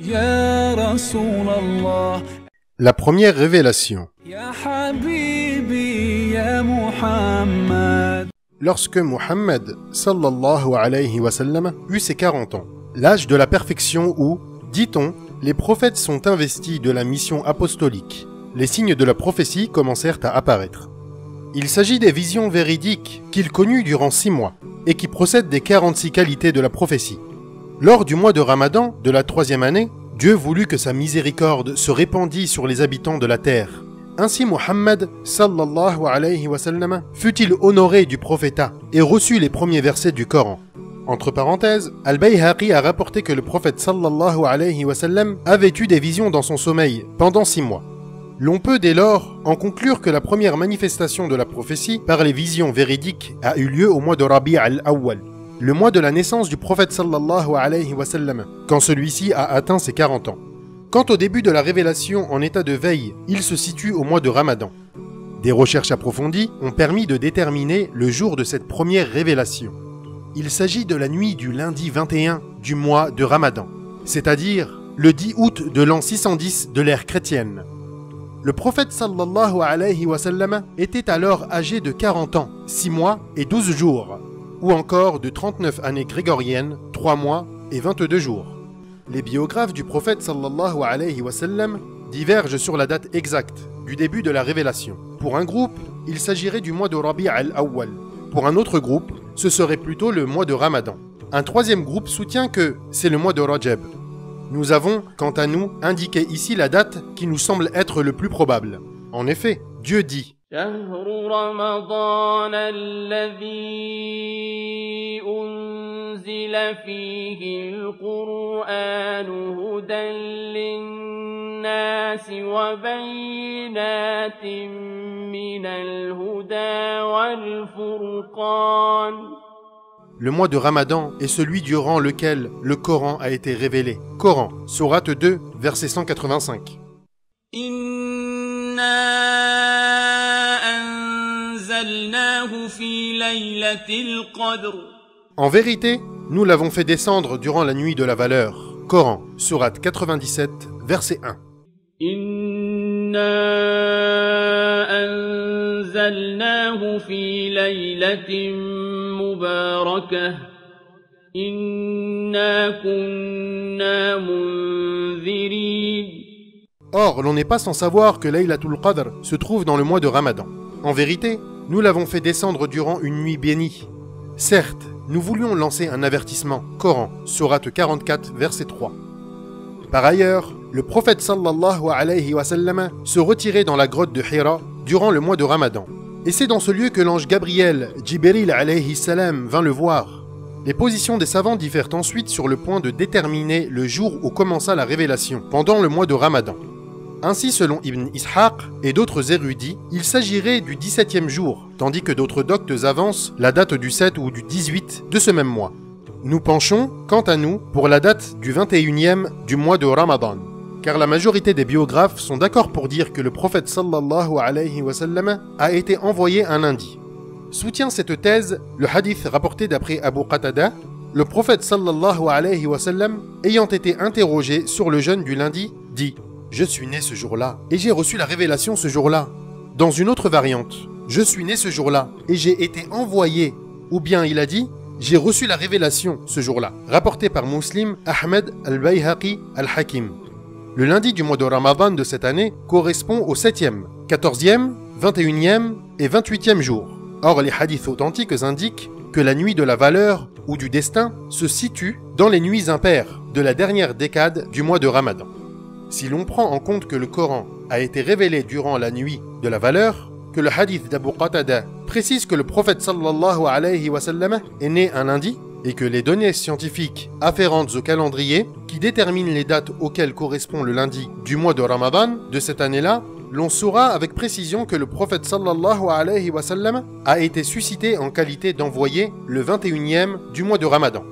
Ya Rasulallah. La première révélation. Ya Habibi, ya Muhammad. Lorsque Muhammad sallallahu alayhi wa sallam eut ses 40 ans, l'âge de la perfection où, dit-on, les prophètes sont investis de la mission apostolique, les signes de la prophétie commencèrent à apparaître. Il s'agit des visions véridiques qu'il connut durant 6 mois et qui procèdent des 46 qualités de la prophétie. Lors du mois de Ramadan de la 3e année, Dieu voulut que sa miséricorde se répandît sur les habitants de la terre. Ainsi Muhammad sallallahu alayhi wa sallam fut-il honoré du prophétat et reçut les premiers versets du Coran. Entre parenthèses, Al-Bayhaqi a rapporté que le prophète sallallahu alayhi wa sallam avait eu des visions dans son sommeil pendant 6 mois. L'on peut dès lors en conclure que la première manifestation de la prophétie par les visions véridiques a eu lieu au mois de Rabi' al-Awwal, le mois de la naissance du prophète sallallahu alayhi wa sallam, quand celui-ci a atteint ses 40 ans. Quant au début de la révélation en état de veille, il se situe au mois de Ramadan. Des recherches approfondies ont permis de déterminer le jour de cette première révélation. Il s'agit de la nuit du lundi 21 du mois de Ramadan, c'est-à-dire le 10 août de l'an 610 de l'ère chrétienne. Le prophète sallallahu alayhi wa sallam était alors âgé de 40 ans, 6 mois et 12 jours, ou encore de 39 années grégoriennes, 3 mois et 22 jours. Les biographes du prophète sallallahu alayhi wa sallam divergent sur la date exacte du début de la révélation. Pour un groupe, il s'agirait du mois de Rabi' al-Awwal. Pour un autre groupe, ce serait plutôt le mois de Ramadan. Un troisième groupe soutient que c'est le mois de Rajab. Nous avons, quant à nous, indiqué ici la date qui nous semble être le plus probable. En effet, Dieu dit شهر رمضان الذي أنزل فيه القرآن هدى للناس وبينات من الهدى والفرقان. Le mois de Ramadan est celui durant lequel le Coran a été révélé. Coran, sourate 2, verset 185. En vérité, nous l'avons fait descendre durant la nuit de la valeur. Coran, sourate 97, verset 1. Or, l'on n'est pas sans savoir que Laylatul Qadr se trouve dans le mois de Ramadan. En vérité, nous l'avons fait descendre durant une nuit bénie. Certes, nous voulions lancer un avertissement. Coran, sourate 44, verset 3. Par ailleurs, le prophète sallallahu alayhi wa sallam se retirait dans la grotte de Hira durant le mois de Ramadan. Et c'est dans ce lieu que l'ange Gabriel, Jibril alayhi salam, vint le voir. Les positions des savants diffèrent ensuite sur le point de déterminer le jour où commença la révélation, pendant le mois de Ramadan. Ainsi, selon Ibn Ishaq et d'autres érudits, il s'agirait du 17e jour, tandis que d'autres doctes avancent la date du 7 ou du 18 de ce même mois. Nous penchons, quant à nous, pour la date du 21e du mois de Ramadan, car la majorité des biographes sont d'accord pour dire que le prophète sallallahu alayhi wa sallam a été envoyé un lundi. Soutient cette thèse le hadith rapporté d'après Abu Qatada, le prophète sallallahu alayhi wa sallam, ayant été interrogé sur le jeûne du lundi, dit « Je suis né ce jour-là et j'ai reçu la révélation ce jour-là ». Dans une autre variante, « Je suis né ce jour-là et j'ai été envoyé ». Ou bien il a dit « J'ai reçu la révélation ce jour-là », rapporté par Muslim, Ahmed al-Bayhaqi al-Hakim. Le lundi du mois de Ramadan de cette année correspond au 7e, 14e, 21e et 28e jour. Or, les hadiths authentiques indiquent que la nuit de la valeur ou du destin se situe dans les nuits impaires de la dernière décade du mois de Ramadan. Si l'on prend en compte que le Coran a été révélé durant la nuit de la valeur, que le hadith d'Abu Qatada précise que le prophète sallallahu alayhi wa sallam est né un lundi, et que les données scientifiques afférentes au calendrier qui déterminent les dates auxquelles correspond le lundi du mois de Ramadan de cette année-là, l'on saura avec précision que le prophète sallallahu alayhi wa sallam a été suscité en qualité d'envoyé le 21e du mois de Ramadan.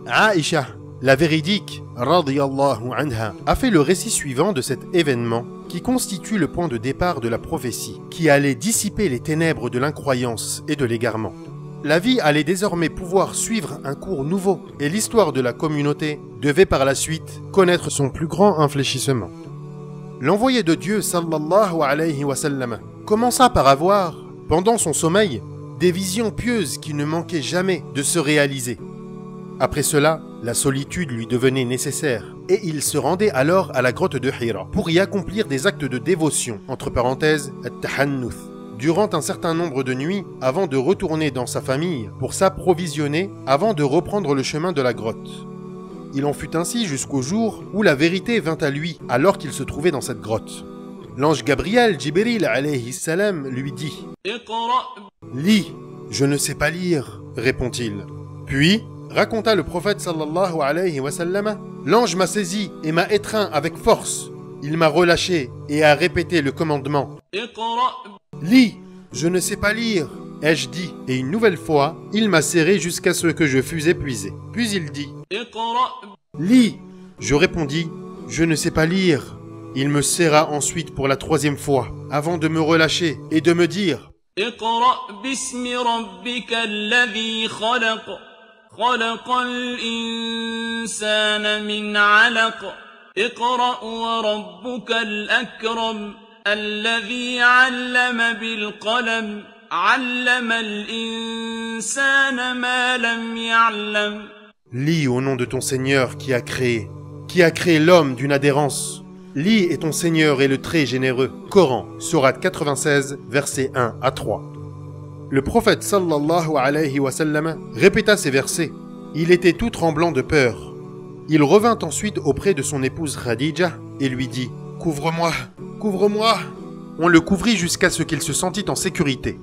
Aïcha, la véridique, radiyallahu anha, a fait le récit suivant de cet événement qui constitue le point de départ de la prophétie, qui allait dissiper les ténèbres de l'incroyance et de l'égarement. La vie allait désormais pouvoir suivre un cours nouveau et l'histoire de la communauté devait par la suite connaître son plus grand infléchissement. L'envoyé de Dieu sallallahu alayhi wa sallam commença par avoir, pendant son sommeil, des visions pieuses qui ne manquaient jamais de se réaliser. Après cela, la solitude lui devenait nécessaire et il se rendait alors à la grotte de Hira pour y accomplir des actes de dévotion, entre parenthèses, at-tahannuth, durant un certain nombre de nuits avant de retourner dans sa famille pour s'approvisionner avant de reprendre le chemin de la grotte. Il en fut ainsi jusqu'au jour où la vérité vint à lui alors qu'il se trouvait dans cette grotte. L'ange Gabriel, Jibril alayhi salam, lui dit « Lis, je ne sais pas lire », répond-il. Puis, raconta le prophète sallallahu alayhi wa sallam, « L'ange m'a saisi et m'a étreint avec force. Il m'a relâché et a répété le commandement. « Lis, je ne sais pas lire », ai-je dit, et une nouvelle fois, il m'a serré jusqu'à ce que je fus épuisé. Puis il dit « Lis », je répondis, « Je ne sais pas lire ». Il me serra ensuite pour la troisième fois, avant de me relâcher et de me dire « اقرأ باسم ربك الذي خلق خلق الإنسان من علق اقرأ وربك الأكرم الذي علم بالقلم علم الإنسان ما لم يعلم » Lis au nom de ton Seigneur qui a créé l'homme d'une adhérence. Lis et ton Seigneur est le très généreux. Coran, sourate 96, versets 1 à 3. Le prophète sallallahu alayhi wa sallam répéta ces versets. Il était tout tremblant de peur. Il revint ensuite auprès de son épouse Khadija et lui dit « Couvre-moi, couvre-moi » On le couvrit jusqu'à ce qu'il se sentit en sécurité.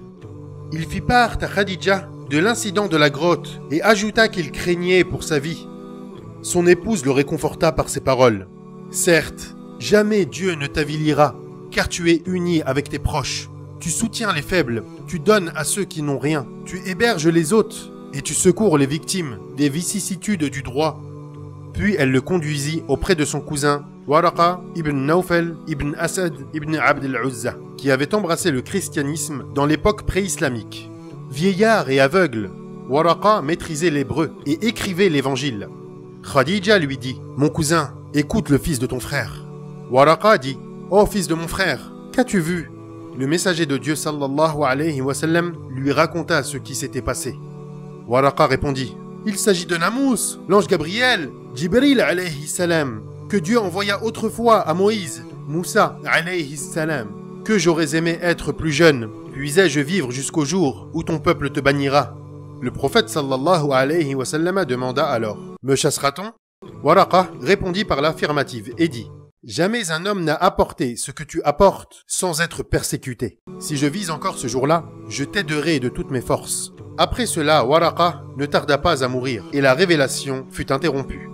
Il fit part à Khadija de l'incident de la grotte et ajouta qu'il craignait pour sa vie. Son épouse le réconforta par ces paroles. « Certes, jamais Dieu ne t'avilira, car tu es uni avec tes proches. Tu soutiens les faibles, tu donnes à ceux qui n'ont rien, tu héberges les hôtes, et tu secours les victimes des vicissitudes du droit. » Puis elle le conduisit auprès de son cousin, Waraqa ibn Nawfal ibn Asad ibn Abd al-Uzza, qui avait embrassé le christianisme dans l'époque pré-islamique. Vieillard et aveugle, Waraqa maîtrisait l'hébreu et écrivait l'évangile. Khadija lui dit « Mon cousin, écoute le fils de ton frère. » Waraqa dit « Oh fils de mon frère, qu'as-tu vu ?» Le messager de Dieu sallallahu alayhi wa sallam lui raconta ce qui s'était passé. Waraqa répondit « Il s'agit de Namous, l'ange Gabriel, Jibril alayhi salam, que Dieu envoya autrefois à Moïse, Moussa alayhi salam, que j'aurais aimé être plus jeune, puisais-je vivre jusqu'au jour où ton peuple te bannira. » Le prophète sallallahu alayhi wa sallam demanda alors « Me chassera-t-on » Waraqa répondit par l'affirmative et dit « Jamais un homme n'a apporté ce que tu apportes sans être persécuté. Si je vis encore ce jour-là, je t'aiderai de toutes mes forces. » Après cela, Waraqa ne tarda pas à mourir et la révélation fut interrompue.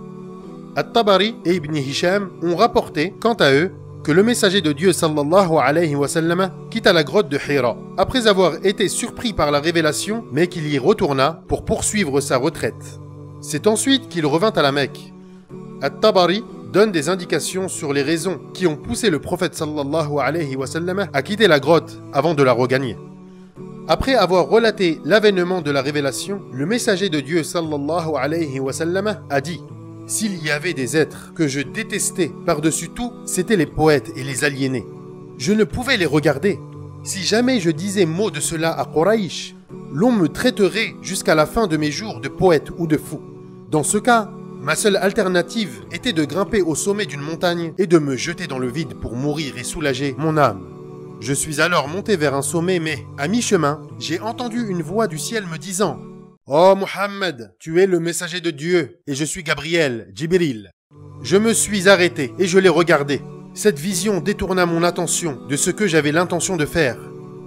At-Tabari et Ibn Hisham ont rapporté, quant à eux, que le messager de Dieu sallallahu alayhi wa sallam quitta la grotte de Hira après avoir été surpris par la révélation, mais qu'il y retourna pour poursuivre sa retraite. C'est ensuite qu'il revint à la Mecque. At-Tabari donne des indications sur les raisons qui ont poussé le prophète sallallahu alayhi wa sallam à quitter la grotte avant de la regagner. Après avoir relaté l'avènement de la révélation, le messager de Dieu sallallahu alayhi wa sallam a dit « S'il y avait des êtres que je détestais par-dessus tout, c'étaient les poètes et les aliénés. Je ne pouvais les regarder. Si jamais je disais mot de cela à Quraysh, l'on me traiterait jusqu'à la fin de mes jours de poète ou de fou. Dans ce cas, ma seule alternative était de grimper au sommet d'une montagne et de me jeter dans le vide pour mourir et soulager mon âme. Je suis alors monté vers un sommet, mais, à mi-chemin, j'ai entendu une voix du ciel me disant « Oh Muhammad, tu es le messager de Dieu, et je suis Gabriel, Jibril. » Je me suis arrêté et je l'ai regardé. Cette vision détourna mon attention de ce que j'avais l'intention de faire.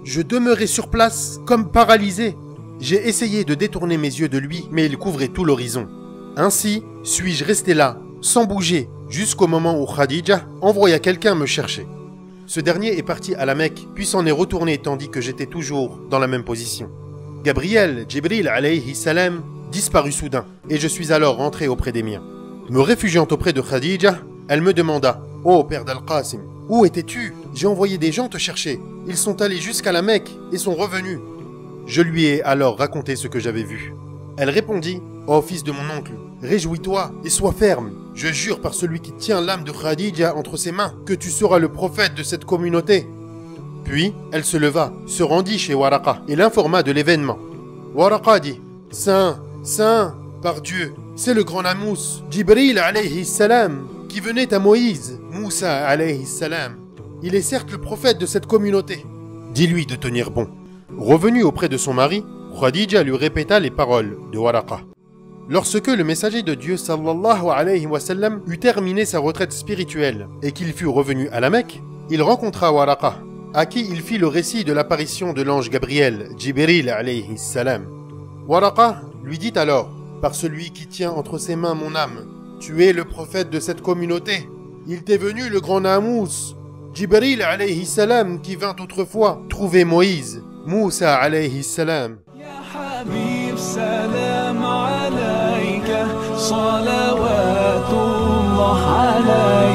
Je demeurai sur place, comme paralysé. J'ai essayé de détourner mes yeux de lui, mais il couvrait tout l'horizon. Ainsi, suis-je resté là, sans bouger, jusqu'au moment où Khadija envoya quelqu'un me chercher. Ce dernier est parti à la Mecque, puis s'en est retourné tandis que j'étais toujours dans la même position. Gabriel, Jibril alayhi salam, disparut soudain, et je suis alors rentré auprès des miens. Me réfugiant auprès de Khadija, elle me demanda « Oh père d'Al-Qasim, où étais-tu? J'ai envoyé des gens te chercher. Ils sont allés jusqu'à la Mecque et sont revenus. » Je lui ai alors raconté ce que j'avais vu. Elle répondit, « Ô fils de mon oncle, réjouis-toi et sois ferme. Je jure par celui qui tient l'âme de Khadija entre ses mains que tu seras le prophète de cette communauté. » Puis, elle se leva, se rendit chez Waraqa et l'informa de l'événement. Waraqa dit, « Saint, saint, par Dieu, c'est le grand Amous, Jibril alayhi salam, qui venait à Moïse, Moussa alayhi salam. Il est certes le prophète de cette communauté. Dis-lui de tenir bon. » Revenue auprès de son mari, Khadija lui répéta les paroles de Waraqa. Lorsque le messager de Dieu sallallahu alayhi wa sallam eut terminé sa retraite spirituelle et qu'il fut revenu à la Mecque, il rencontra Waraqa, à qui il fit le récit de l'apparition de l'ange Gabriel, Jibril alayhi salam. Waraqa lui dit alors, « Par celui qui tient entre ses mains mon âme, tu es le prophète de cette communauté. Il t'est venu le grand Amous, Jibril alayhi salam qui vint autrefois trouver Moïse, Moussa alayhi salam. » حبيب سلام عليك صلوات الله عليك